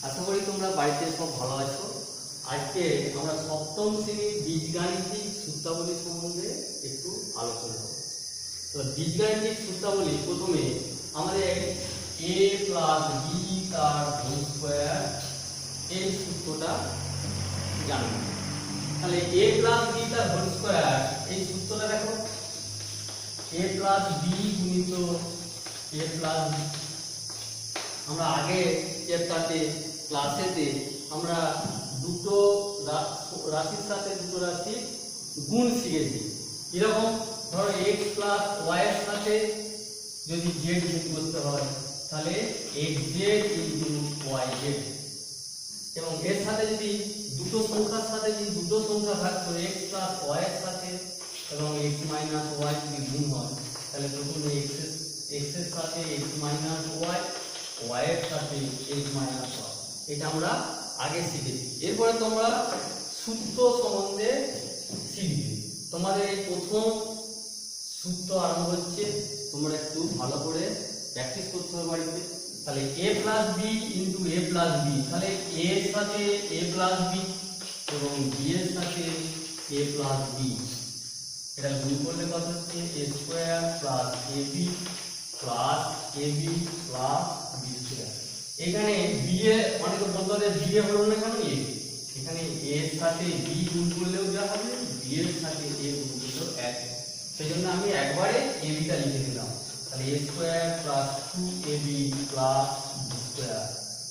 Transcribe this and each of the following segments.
আশা করি তোমরা বাড়িতে সব ভালো আছো। আজকে আমরা সপ্তম শ্রেণীর বীজগাণিতিক সূত্রাবলী সম্বন্ধে একটু আলোচনা করব। তো বীজগাণিতিক সূত্রাবলী প্রথমে আমাদের a প্লাস বি তার হোল স্কয়ার এই সূত্রটা জানবো। তাহলে a প্লাস বি তার হোল স্কয়ার এই সূত্রটা দেখো, a প্লাস বি গুণিত a প্লাস বি। আমরা আগে চ্যাপ্টারে ক্লাসেতে আমরা দুটো রাশির সাথে দুটো রাশির গুণ শিখেছি। এরকম ধরো x প্লাস y এর সাথে যদি z যোগ করতে হয় তাহলে xz ইনটু yz, এবং এর সাথে যদি দুটো সংখ্যার সাথে যদি দুটো সংখ্যা ভাগ করে x প্লাস y এর সাথে এবং x মাইনাস y যদি গুণ হয় তাহলে প্রথমে x এর সাথে x মাইনাস y, y এর সাথে x মাইনাস y, এটা আমরা আগে শিখেছি। এরপরে তোমরা সূত্র সম্বন্ধে শিখবে। তোমাদের এই প্রথম সূত্র আরম্ভ হচ্ছে, তোমরা একটু ভালো করে প্র্যাকটিস করতে হবে বাড়িতে। তাহলে a plus B into a plus B, তাহলে a এর সাথে a প্লাস বি এবং b এর সাথে a প্লাস বি, এটা গুণ করলে কত হচ্ছে a square plus ab plus ab plus b square. এখানে b এ অনেকে বলতে b এ হলো না কেন, এখানে a এর সাথে b গুণ করলেও যা হবে b এর সাথে a গুণ করলেও এক, সেজন্য আমি একবারে ab টা লিখে দিলাম। তাহলে a square plus 2ab plus b square.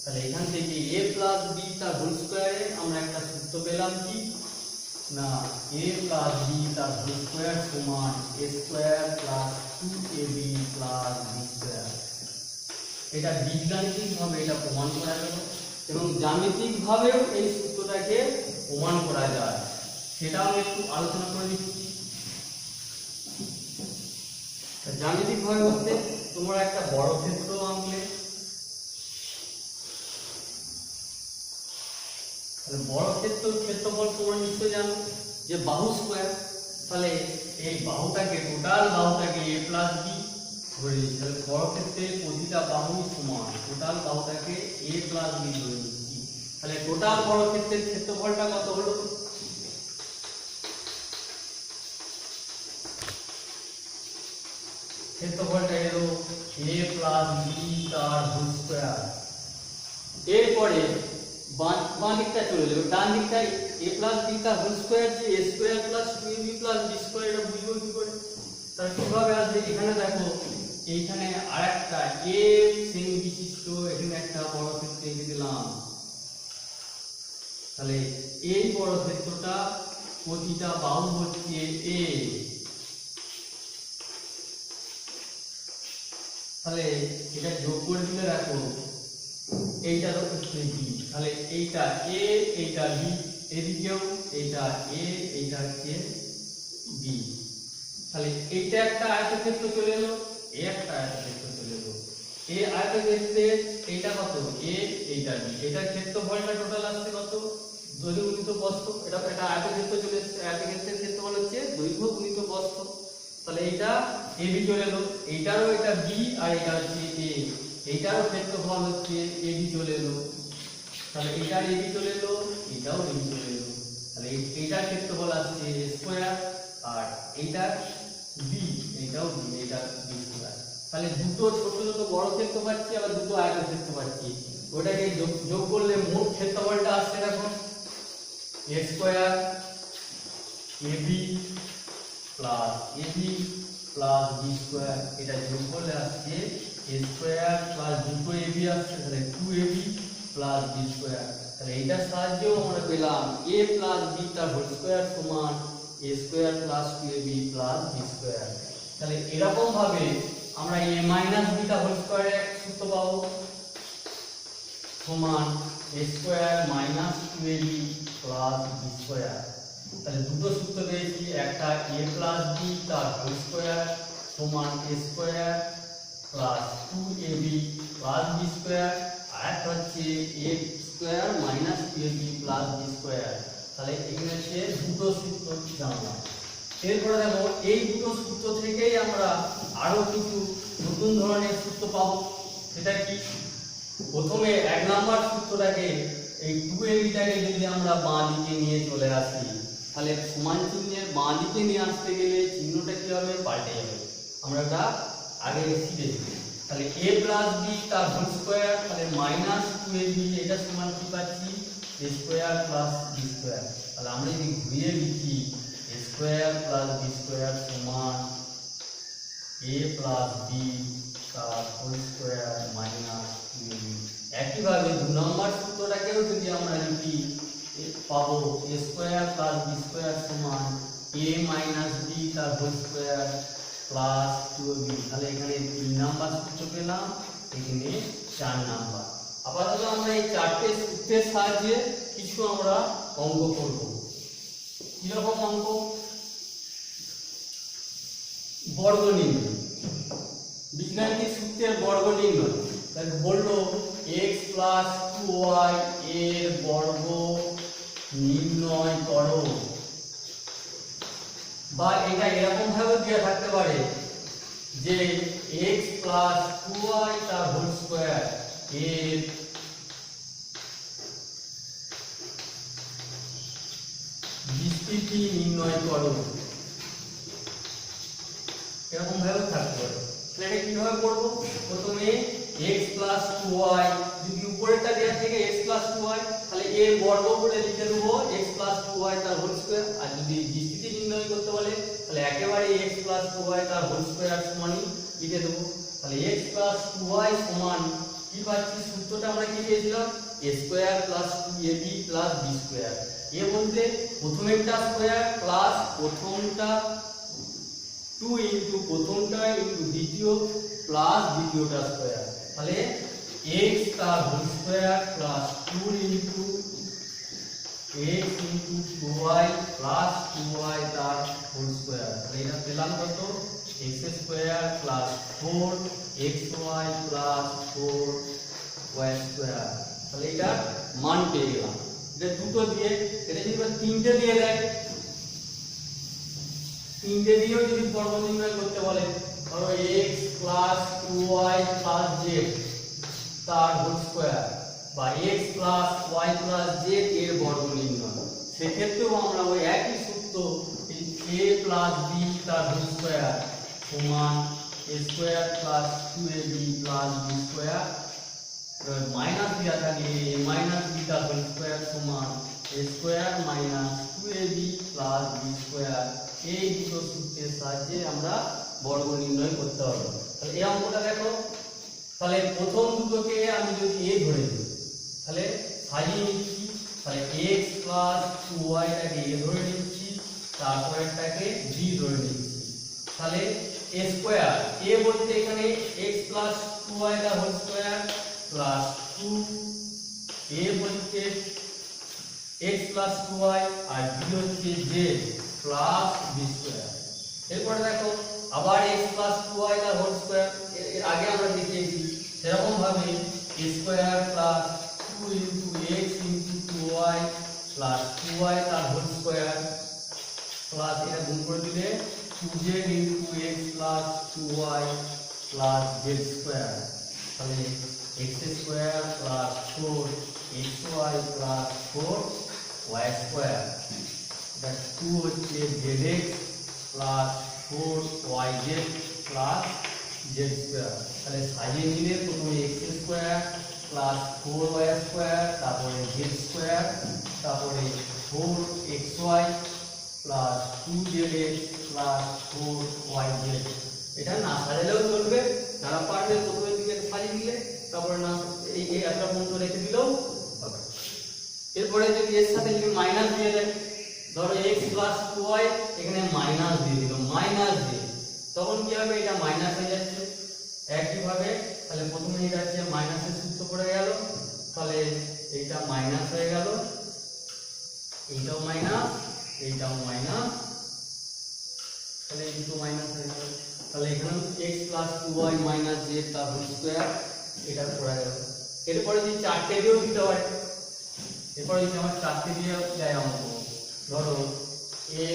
তাহলে এখান থেকে a প্লাস b তার হোল স্কয়ারে আমরা একটা সূত্র পেলাম কি না, a প্লাস b তার হোল স্কয়ার সমান a square plus 2ab plus b square. এটা বীজগাণিতিক ভাবে এটা প্রমাণ করা গেল, এবং জ্যামিতিক ভাবেও এই সূত্রটাকে প্রমাণ করা যায়, সেটাও আমি একটু আলোচনা করে দিচ্ছি। জ্যামিতিক ভাবে বলতে তোমরা একটা বড় ক্ষেত্র আঁকলে, বড় ক্ষেত্রফল তোমরা নিশ্চয় জানো যে বাহু স্কয়ার। তাহলে এই বাহুটাকে টোটাল বাহুটাকে a প্লাস বি ধরে নিচ্ছি, তাহলে বড় ক্ষেত্রে প্রতিটা বাহু সমান, টোটাল বাহুটাকে a প্লাস বি ধরে নিচ্ছি। তাহলে টোটাল বড় ক্ষেত্রের ক্ষেত্রফলটা কত হলো, ক্ষেত্রফলটা এলো a প্লাস বি তার হোল স্কয়ার। এরপরে বাঁ দিকটা চলে যাবে, ডান দিকটা a প্লাস বি তার হোল স্কয়ার যে a square plus 2ab plus b square, এটা বুঝবো কি করে? তাহলে কিভাবে আসবে, এখানে দেখো এইখানে আরেকটা a শ্রেণী বিশিষ্ট এখানে একটা বড় ক্ষেত্র এঁকে দিলাম। তাহলে এই বড় ক্ষেত্রটা প্রতিটা বাহু হচ্ছে a, তাহলে এটা যোগ করে দিলে দেখো এইটার হচ্ছে b, তাহলে এইটা a এইটা b, এদিকেও এইটা a এইটা হচ্ছে b। তাহলে এইটা একটা আয়তক্ষেত্র চলে এলো, এই একটা আয়তক্ষেত্র চলে এলো। এই আয়তক্ষেত্রে এইটা কত a এইটা b, এটার ক্ষেত্রফলটা টোটাল আসছে কত, দৈর্ঘ্য গুণিত প্রস্থ। এটা একটা আয়তক্ষেত্র চলে এসেছে, আয়তক্ষেত্রের ক্ষেত্রফল হচ্ছে দৈর্ঘ্য গুণিত প্রস্থ। তাহলে এইটা ab চলে এলো, এইটারও এটা b আর এটা হচ্ছে a, এইটারও ক্ষেত্রফল হচ্ছে ab চলে এলো। তাহলে এইটার ab চলে এলো, এটাও ab চলে এলো। তাহলে এইটার ক্ষেত্রফল আসছে a স্কয়ার, আর এইটার b, এইটাও b, এটা b স্কয়ার। তাহলে দুটো ছোট ছোট বড় ক্ষেত্র পাচ্ছি, আবার দুটো আয়তক্ষেত্র পাচ্ছি। ওটাকে যোগ করলে মোট ক্ষেত্রফলটা আসছে দেখো a square ab plus ab plus b square, এটা যোগ করলে আসছে a স্কয়ার প্লাস দুটো ab আসছে, তাহলে 2ab প্লাস b স্কয়ার। তাহলে এইটার সাহায্যেও আমরা পেলাম a প্লাস b তার হোল স্কয়ার সমান a square plus 2ab plus b square. তাহলে এরকম ভাবে আমরা a মাইনাস b তার হোল স্কয়ারের সূত্র পাবো সমান a square minus 2ab plus b square. তাহলে দুটো সূত্র পেয়েছি, একটা a প্লাস b তার হোল স্কয়ার সমান a square plus 2ab plus b square, আর একটা হচ্ছে a square minus 2ab plus b square. তাহলে এখানে হচ্ছে দুটো সূত্র জানলাম। এরপরে দেখো এই দুটো সূত্র থেকেই আমরা আরো কিছু নতুন ধরনের সূত্র পাবো। সেটা কি, প্রথমে 1 নাম্বার সূত্রটাকে এই 2ab-টাকে যদি আমরা বাঁ দিকে নিয়ে চলে আসি, তাহলে সমান চিহ্নের বাঁ দিকে নিয়ে আসতে গেলে চিহ্নটা কি হবে, পাল্টে যাবে। আমরা এটা আগে শিখেছি। তাহলে a প্লাস b তার হোল স্কয়ার, তাহলে মাইনাস 2ab, এটা সমান কি পাচ্ছি, a square plus b square. তাহলে আমরা যদি ঘুরিয়ে লিখি a square plus b square সমান a প্লাস b তার হোল স্কয়ার মাইনাস 2ab। একইভাবে 2 নম্বর সূত্রটাকেও যদি আমরা লিখি পাবো a square plus b square সমান a মাইনাস b তার হোল স্কয়ার প্লাস 2ab। তাহলে এখানে 3 নাম্বার সূত্র পেলাম, এখানে 4 নাম্বার। আপাতত আমরা এই চারটে সূত্রের সাহায্যে কিছু আমরা অঙ্ক করব। কি রকম অঙ্ক? বর্গ নির্ণয়, বীজগাণিতিক সূত্রের বর্গ নির্ণয়। তাহলে বললো x প্লাস 2y এর বর্গ নির্ণয় করো, বা এটা এরকম ভাবে দেওয়া থাকতে পারে যে x প্লাস 2y তার হোল স্কয়ার এর বিস্তৃতি নির্ণয় করো, এরকম ভাবে থাকতে পারে। তাহলে কিভাবে করব? প্রথমে x প্লাস 2y, যদি উপরেরটা দেওয়া থেকে x প্লাস 2y, তাহলে এর বর্গ করে লিখে দেবো x প্লাস 2y তার হোল স্কয়ার। আর যদি বিস্তৃতি নির্ণয় করতে বলে তাহলে একেবারে x প্লাস 2y তার হোল স্কয়ার সমানই লিখে দেবো। তাহলে x প্লাস 2y সমান কি পাচ্ছি, সূত্রটা আমরা কি পেয়েছিলাম, a square plus 2ab plus b square. এ বলতে প্রথমেরটা স্কয়ার প্লাস প্রথমটা 2 ইনটু প্রথমটা ইনটু দ্বিতীয় প্লাস দ্বিতীয়টা স্কয়ার। তাহলে x তার whole square plus 2 into x into 2y plus 2y তার হোল স্কয়ার। তাহলে এটা পেলাম কত, x square plus 4xy plus 4y square. তাহলে এটা মান পেয়ে গেলাম। এটা দুটো দিয়ে, এটা যদি তিনটে দিয়ে দেয়, তিনটে দিয়েও যদি বর্গ নির্ণয় করতে বলে, ধরো x plus 2y plus z তার হোল স্কয়ার, বা x plus y plus z এর বর্গ নির্ণয়, সেক্ষেত্রেও আমরা ওই একই সূত্র a প্লাস b তার হোল স্কয়ার সমান a square plus 2ab plus b square, minus দেওয়া থাকে a মাইনাস b তার হোল স্কয়ার সমান a square minus 2ab plus b square. এই দুটো সূত্রের সাহায্যে আমরা বর্গ নির্ণয় করতে পারবো। তাহলে এই অঙ্কটা দেখো, তাহলে প্রথম দুটোকে আমি যদি a ধরে দিই, তাহলে সাজিয়ে নিচ্ছি। তাহলে x প্লাস 2y টাকে a ধরে নিচ্ছি, তারপরেরটাকে b ধরে নিচ্ছি। তাহলে a স্কয়ার, a বলতে এখানে x প্লাস 2y এর হোল স্কয়ার প্লাস 2, a বলতে x প্লাস 2y, আর b হচ্ছে z প্লাস b স্কয়ার। এরপরে দেখো আবার x প্লাস 2y এর হোল স্কয়ার, এর আগে আমরা দেখিয়েছি সেরকম ভাবে a square plus 2 into x into 2y plus 2y তার হোল স্কয়ার প্লাস এটা গুণ করে দিলে 2z into x plus 2y plus z square. তাহলে x square plus 4xy plus 4y square, এটা 2 হচ্ছে zx plus 4yz plus z square. তাহলে সাজিয়ে নিলে প্রথমে x square plus 4y square, তারপরে z স্কয়ার, তারপরে 4xy plus 2zx plus 4yz। এটা না সাজালেও চলবে, যারা পারবে প্রথমের দিকে সাজিয়ে দিলে, তারপরে না এই একটা পর্যন্ত রেখে দিলেও হবে। এরপরে যদি এর সাথে যদি মাইনাস দিয়ে দেয়, ধরো x প্লাস 2y এখানে মাইনাস দিয়ে দিল, মাইনাস দিয়ে, তখন কি হবে, এটা মাইনাস হয়ে যাচ্ছে। একইভাবে তাহলে প্রথমে এটা হচ্ছে মাইনাসের সূত্র পড়ে গেল, তাহলে এইটা মাইনাস হয়ে গেল, এইটাও মাইনাস, এইটাও মাইনাস, তাহলে এই দুটো মাইনাস হয়ে গেল। তাহলে এখানে x plus 2y minus z তার হোল স্কয়ার, এটা পড়ে গেল। এরপরে যদি চারটে দিয়েও দিতে পারে, এরপরে যদি আমরা চারটে দিয়ে দেয় অঙ্ক, ধরো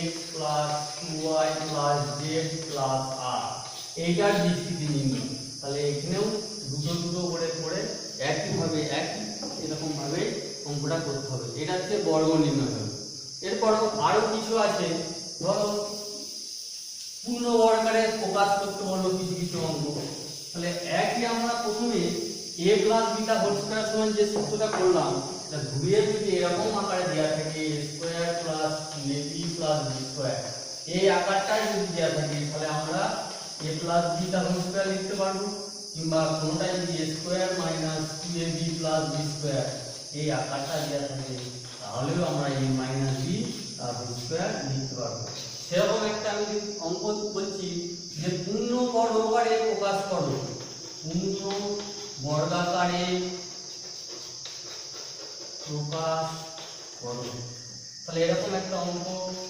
x plus 2y plus z plus r, এইটার বিস্তৃতি নির্ণয়, তাহলে এখানেও দুটো দুটো করে করে একইভাবে একই এরকম ভাবে অঙ্কটা করতে হবে। এটা হচ্ছে বর্গ নির্ণয় হবে। এরপর আরো কিছু আছে, ধরো পূর্ণবর্গাকারে প্রকাশ করতে বলবো কিছু কিছু অঙ্ক। তাহলে একই আমরা প্রথমে a plus beta whole square সমান যে সূত্রটা করলাম, এটা ঘুরিয়ে যদি এরকম আকারে দেওয়া থাকে a square plus ab plus b square, এই আকারটাই যদি দেওয়া থাকে তাহলে আমরা a plus beta whole square লিখতে পারবো, কিংবা কোনটাই যদি a square minus 2ab plus b square এই আকারটা দেওয়া থাকে তাহলেও আমরা a মাইনাস b তার হোল স্কয়ার লিখতে পারবো। সেরকম একটা আমি অঙ্ক বলছি যে পূর্ণ বর্গাকারে প্রকাশ করো, পূর্ণ বর্গাকারে প্রকাশ করো। তাহলে এরকম একটা অঙ্ক,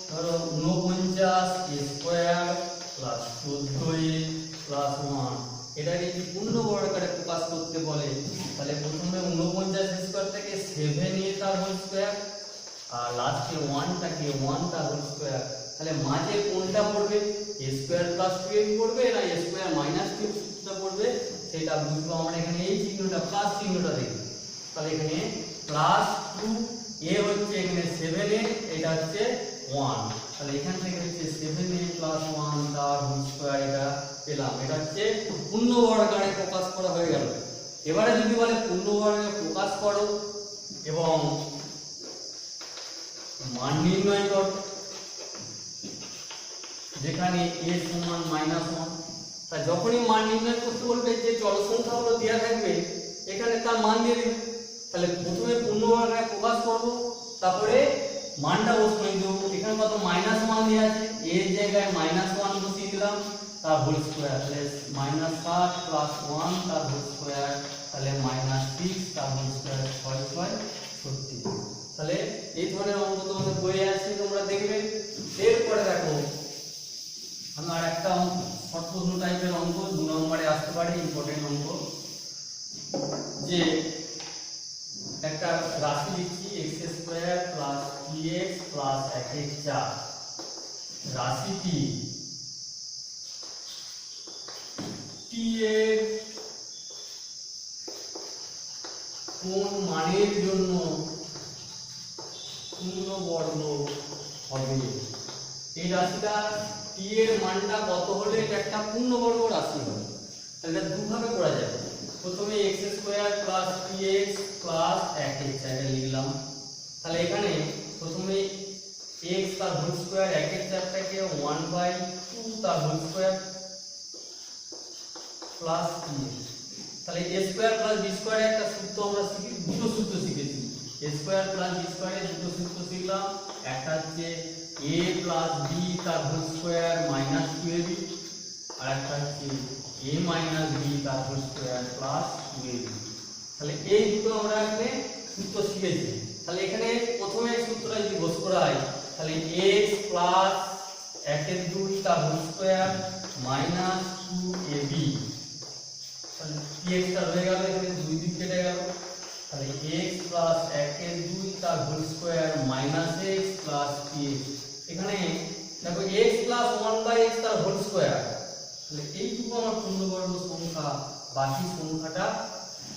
ধরো 49 a square plus 14a plus 1, এটাকে যদি পূর্ণ বর্গাকারে প্রকাশ করতে বলে তাহলে প্রথমে 49 স্কয়ার থেকে 7a তার হোল স্কয়ার আর লাস্টে 1টাকে 1 তার হোল স্কয়ার, তাহলে মাঝে কোনটা পড়বে, a স্কয়ার প্লাস 2ab পড়বে না a স্কয়ার মাইনাস 2টা পড়বে, সেটা বুঝবো আমরা এখানে এই চিহ্নটা প্লাস চিহ্নটা দেখি। তাহলে এখানে প্লাস 2a হচ্ছে এখানে 7a, এটা হচ্ছে 1, তাহলে এখান থেকে হচ্ছে 7a প্লাস 1 তার হোল স্কয়ার এটা পেলাম। এটা হচ্ছে পূর্ণ বর্গাকারে প্রকাশ করা হয়ে গেল। এবারে যদি বলে পূর্ণ বর্গাকারে প্রকাশ করো এবং মান নির্ণয় করো, যেখানে a সমান -1, তা যখনই মান নির্ণয় করতে বলবে যে চল সংখ্যাগুলো দেওয়া থাকবে এখানে তার মান দিয়ে দিবে। তাহলে প্রথমে পূর্ণ বর্গাকারে প্রকাশ করব, তারপরে মানটা বসিয়ে দেব। এখানে কত -1 দেওয়া আছে, এর জায়গায় -1 বসিয়ে দিলাম তার হোল স্কয়ার, তাহলে -7 প্লাস 1 তার হোল স্কয়ার, তাহলে -6 তার হোল স্কয়ার, 6 6 36। তাহলে এই ধরনের অঙ্ক তোমাদের বইয়ে আছে, তোমরা দেখবে। এরপরে দেখো আমি আর একটা শর্ট প্রশ্ন টাইপের অঙ্ক 2 নম্বরে আসতে পারে, ইম্পর্টেন্ট অঙ্ক, যে একটা রাশি লিখছি x square plus 3x plus 1/4, রাশিটি t এর কোন মানের জন্য পূর্ণবর্গ হবে। এই রাশিটা t এর মানটা কত হলে এটা একটা পূর্ণবর্গ রাশি হবে। তাহলে এটা দুভাবে করা যাবে। প্রথমে x square plus 3x plus 1/4 এটা লিখলাম। তাহলে এখানে প্রথমে x তার হোল স্কয়ার 1/4টাকে 1/2 তার হোল স্কয়ার প্লাস 3x, তাহলে a square plus b square একটা সূত্র আমরা শিখি, দুটো সূত্র শিখেছি। a স্কয়ার প্লাস b স্কয়ারের দুটো সূত্র শিখলাম, একটা হচ্ছে a প্লাস b তার হোল স্কয়ার মাইনাস 2ab, আর একটা হচ্ছে a মাইনাস b তার হোল স্কয়ার প্লাস 2ab। তাহলে এই দুটো আমরা এখানে সূত্র শিখেছি। তাহলে এখানে প্রথমে সূত্রটা যদি বস করা হয় তাহলে x প্লাস 1/2 তার হোল স্কয়ার মাইনাস 2ab, তাহলে px টা রয়ে গেল, এখানে দুই দিক কেটে গেল, তাহলে x প্লাস 1/2 তার whole square minus x plus px। এখানে দেখো x প্লাস 1/x তার হোল স্কয়ার, তাহলে এইটুকু আমার পূর্ণবর্গ সংখ্যা, বাকি সংখ্যাটা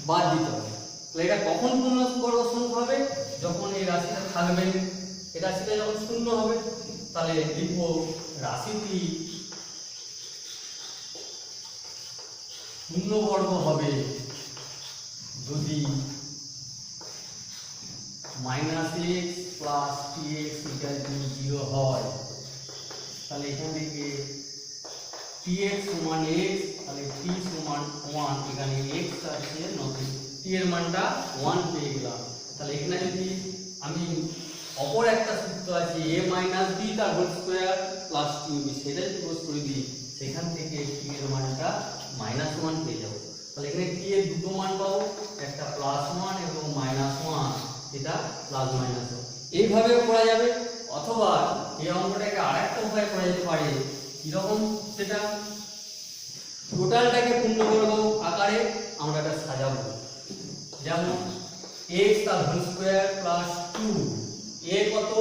বাদ দিতে হবে। তাহলে এটা কখন পূর্ণবর্গ সংখ্যা হবে, যখন এই রাশিটা থাকবে, এই রাশিটা যখন শূন্য হবে। তাহলে লিখব রাশিটি পূর্ণবর্গ হবে যদি -x plus tx equal to 0 হয়। তাহলে এখান থেকে tx সমান x, তাহলে t সমান 1, এখানে x আছে নতুন t এর মানটা 1 পেয়ে গেলাম। তাহলে এখানে যদি আমি অপর একটা সূত্র আছে a মাইনাস b তার হোল স্কয়ার প্লাস 2b, সেটা যদি প্রয়োগ করে দিই সেখান থেকে t এর মানটা -1 পেয়ে যাব। তাহলে এখানে t এর দুটো মান পাবো, একটা +1 এবং -1, এটা প্লাস মাইনাস। এইভাবেও করা যাবে, অথবা এই অঙ্কটাকে আরেকটা উপায় করা যেতে পারে। কিরকম সেটা, টোটালটাকে পূর্ণবর্গ আকারে আমরা এটা সাজাবো। যেমন x তার হোল স্কয়ার প্লাস 2, a কত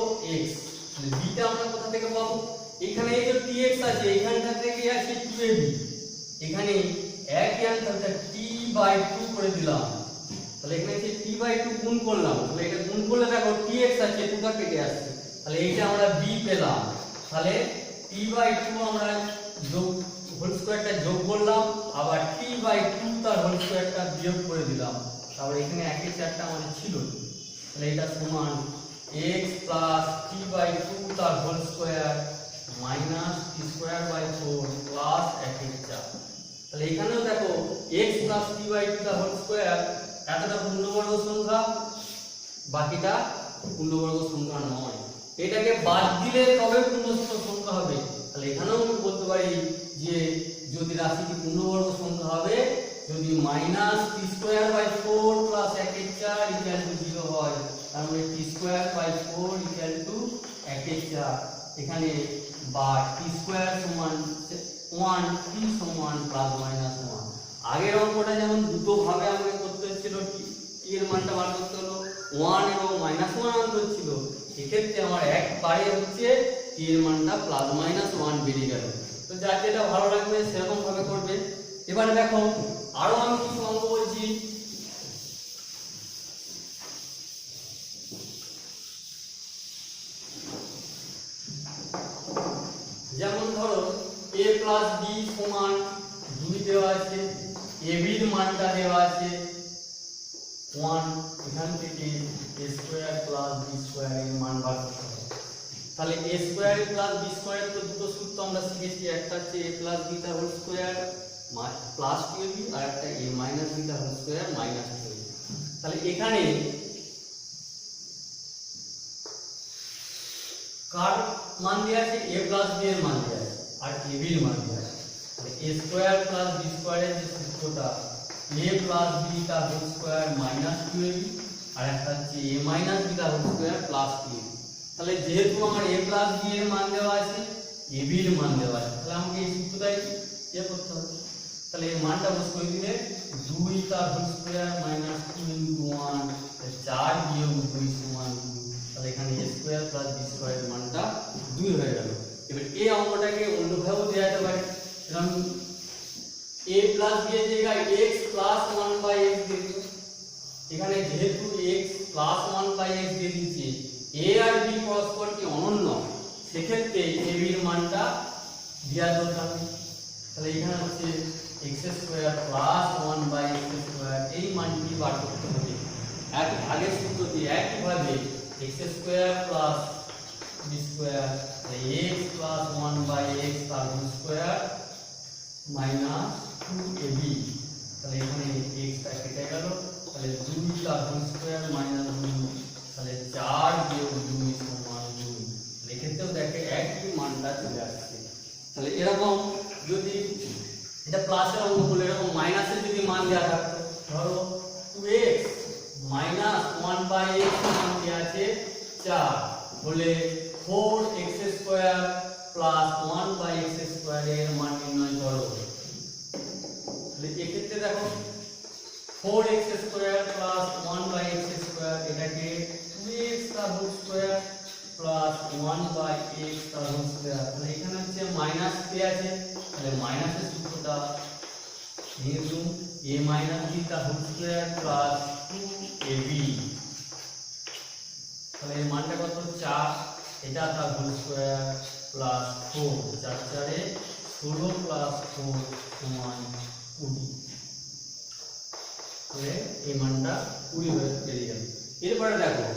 x, তাহলে b টা আমরা কোথা থেকে পাবো, এখানে এই যে tx আছে এখানটা থেকে আসে 2ab, এখানে একই আনসারটা t/2 করে দিলাম, তাহলে এখানে যে t/2 গুণ করলাম, তাহলে এটা গুণ করলে দেখো tx আছে 2টা কেটে আসছে, তাহলে এইটা আমরা b পেলাম। তাহলে t/2 আমরা যোগ হোল স্কয়ারটা যোগ করলাম, আবার t/2 তার হোল স্কয়ারটা বিয়োগ করে দিলাম, তাহলে এখানে 1/4টা আমাদের ছিল, তাহলে এটা সমান x প্লাস t/2 তার whole square minus t²/4 plus 1/4। তাহলে এখানেও দেখো x প্লাস t/2 তার হোল স্কয়ার, এতটা পূর্ণবর্গ সংখ্যা, বাকিটা পূর্ণবর্গ সংখ্যা নয়, এটাকে বাদ দিলে তবে পূর্ণবর্গ সংখ্যা হবে। তাহলে এখানেও আমি বলতে পারি যে যদি রাশিটি পূর্ণবর্গ সংখ্যা হবে যদি minus t²/4 plus 1/4 equal to 0 হয়, তার মানে t²/4 ইকুয়াল টু 1/4, এখানে বা t² সমান 1, t সমান প্লাস মাইনাস 1। আগের অঙ্কটা যেমন দুটো ভাবে আমাকে করতে হচ্ছিল, t এর মানটা বার করতে হলো 1 এবং -1 আনতে হচ্ছিল, এক্ষেত্রে আমার একবারে হচ্ছে t এর মানটা প্লাস মাইনাস 1 বেরিয়ে গেল। তো যার যেটা ভালো লাগবে সেরকম ভাবে করবে। এবারে দেখো আরো আমি কিছু অঙ্ক বলছি, যেমন ধরো a প্লাস b সমান 2 দেওয়া আছে, ab এর মানটা দেওয়া আছে 1, এখান থেকে a square plus b square এর মান বার করতে হবে। তাহলে a square plus b square তো দুটো সূত্র আমরা শিখেছি, একটা হচ্ছে a প্লাস b তার হোল স্কয়ার প্লাস 2ab, আর একটা a মাইনাস b তার হোল স্কয়ার মাইনাস 2ab। তাহলে এখানে কার মান দেওয়া আছে, a প্লাস b এর মান দেওয়া আছে আর ab এর মান দেওয়া আছে। তাহলে a স্কয়ার প্লাস b স্কয়ারের যে সূত্রটা a প্লাস b তার হোল স্কয়ার মাইনাস 2ab, আর একটা হচ্ছে a মাইনাস b তার হোল স্কয়ার প্লাস 2ab। তাহলে যেহেতু আমার a প্লাস b এর মান দেওয়া আছে, ab এর মান দেওয়া আছে, তাহলে আমাকে এই সূত্রটাই ইয়ে করতে হবে। তাহলে এই মানটা বস করে দিলে 2 তার হোল স্কয়ার মাইনাস 2 ইনটু 1, 4 বিয়োগ 2 সমান 2। তাহলে এখানে a স্কয়ার প্লাস b স্কয়ারের মানটা 2 হয়ে গেল। এবার এই অঙ্কটাকে অন্যভাবেও দেওয়া যেতে পারে, যেমন a প্লাস b এর জায়গায় x প্লাস 1/x দিয়ে দিই। এখানে যেহেতু x প্লাস 1/x দিয়ে দিয়েছি, a আর b পরস্পরকে অনন্য, সেক্ষেত্রে a b এর মানটা দেওয়া দরকার নেই। তাহলে এখানে হচ্ছে x square plus 1/x square, এই মানটি বার করতে হবে আগের সূত্র দিয়ে একইভাবে x square plus b square, x plus 1/x তার হোল স্কয়ার মাইনাস 2ab। তাহলে এখানে x টা কেটে গেল, তাহলে 2 তার হোল স্কয়ার মাইনাস 2, তাহলে 4 বিয়োগ 2 সমান 2। এক্ষেত্রেও দেখে একই মানটা চলে আসছে। তাহলে এরকম যদি এটা প্লাসের অঙ্ক হলে এরকম মাইনাসের যদি মান দেওয়া থাকতো, ধরো 2x মাইনাস 1/x মান দেওয়া আছে 4, হলে 4x square plus 1/x square এর মান নির্ণয় করো। তাহলে এক্ষেত্রে দেখো 4x square plus 1/x square, এটাকে 2x তার হোল স্কয়ার প্লাস 1/x তার হোল স্কয়ার, তাহলে এখানে হচ্ছে মাইনাস কে আছে, তাহলে মাইনাসের সূত্রটা যেহেতু a মাইনাস b তার হোল স্কয়ার প্লাস 2ab, তাহলে এর মানটা কত 4, এটা তার হোল স্কয়ার প্লাস 4, 4 4 এ 16 প্লাস 4 সমান 20। তাহলে এই মানটা 20 হয়ে বেরিয়ে গেল। এরপরে দেখো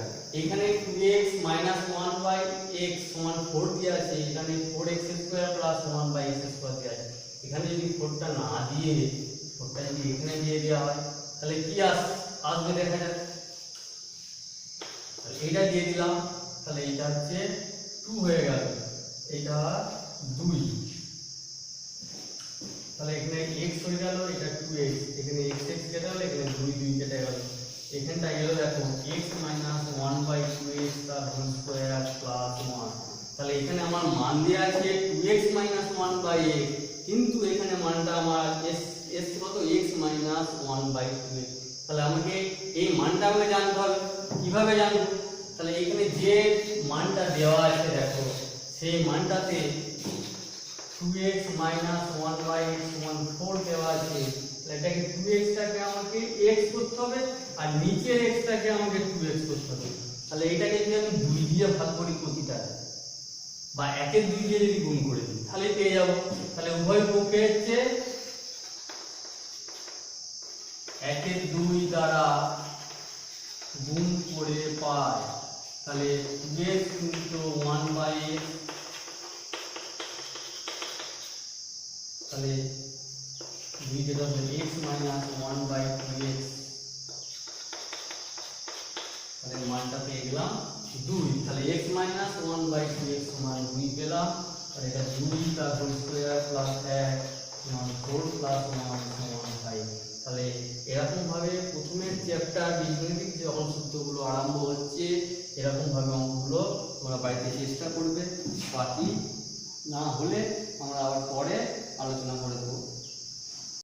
এখানে 2x মাইনাস 1/x সমান 4 দেওয়া আছে, এখানে 4x square plus 1/x square দেওয়া আছে। এখানে যদি 4টা না দিয়ে 4টা যদি এখানে দিয়ে দেওয়া হয়, তাহলে কি আসবে দেখা যাক। তাহলে এইটা দিয়ে দিলাম, তাহলে এটা হচ্ছে 2 হয়ে গেল, এটা 2। তাহলে এখানে x হয়ে গেল, এটা 2x, এখানে x কেটে গেল, এখানে 2 2 কেটে গেল, এখানটা গেল দেখো x মাইনাস 1/2x তার হোল স্কয়ার প্লাস 1। তাহলে এখানে আমার মান দেওয়া আছে 2x মাইনাস 1/x, কিন্তু এখানে মানটা আমার s কত x মাইনাস 1/2x। তাহলে আমাকে এই মানটা আমাকে জানতে হবে, কিভাবে জানবো? তাহলে এখানে যে মানটা দেওয়া আছে দেখো সেই মানটাতে 2x মাইনাস 1/x সমান 4 দেওয়া আছে, তাহলে এটাকে 2x-টাকে আমাকে x করতে হবে আর নিচের x-টাকে আমাকে 2x করতে হবে। তাহলে এটাকে যদি আমি 2 দিয়ে ভাগ করি প্রতিটা বা 1-এর 2 দিয়ে যদি গুণ করে দিই তাহলে পেয়ে যাব। তাহলে উভয় পক্ষে হচ্ছে 1-এর 2 দ্বারা গুণ করে পাই, তাহলে 2x * 1/x, তাহলে 2 কে ধরলে x - 1/2x, তাহলে মানটা পেয়ে গেলাম 2। তাহলে x - 1/2x সমান 2 পেলাম। তাহলে এটা 2 তার হোল স্কয়ার প্লাস 1 সমান 4 প্লাস 1 সমান 5। তাহলে এরকম ভাবে প্রথমের চ্যাপ্টার বীজগণিতিক যখন সূত্রগুলো আরম্ভ হচ্ছে এরকম ভাবে অঙ্কগুলো তোমরা বাড়িতে চেষ্টা করবে, বাকি না হলে আমরা আবার পরে আলোচনা করে দেবো।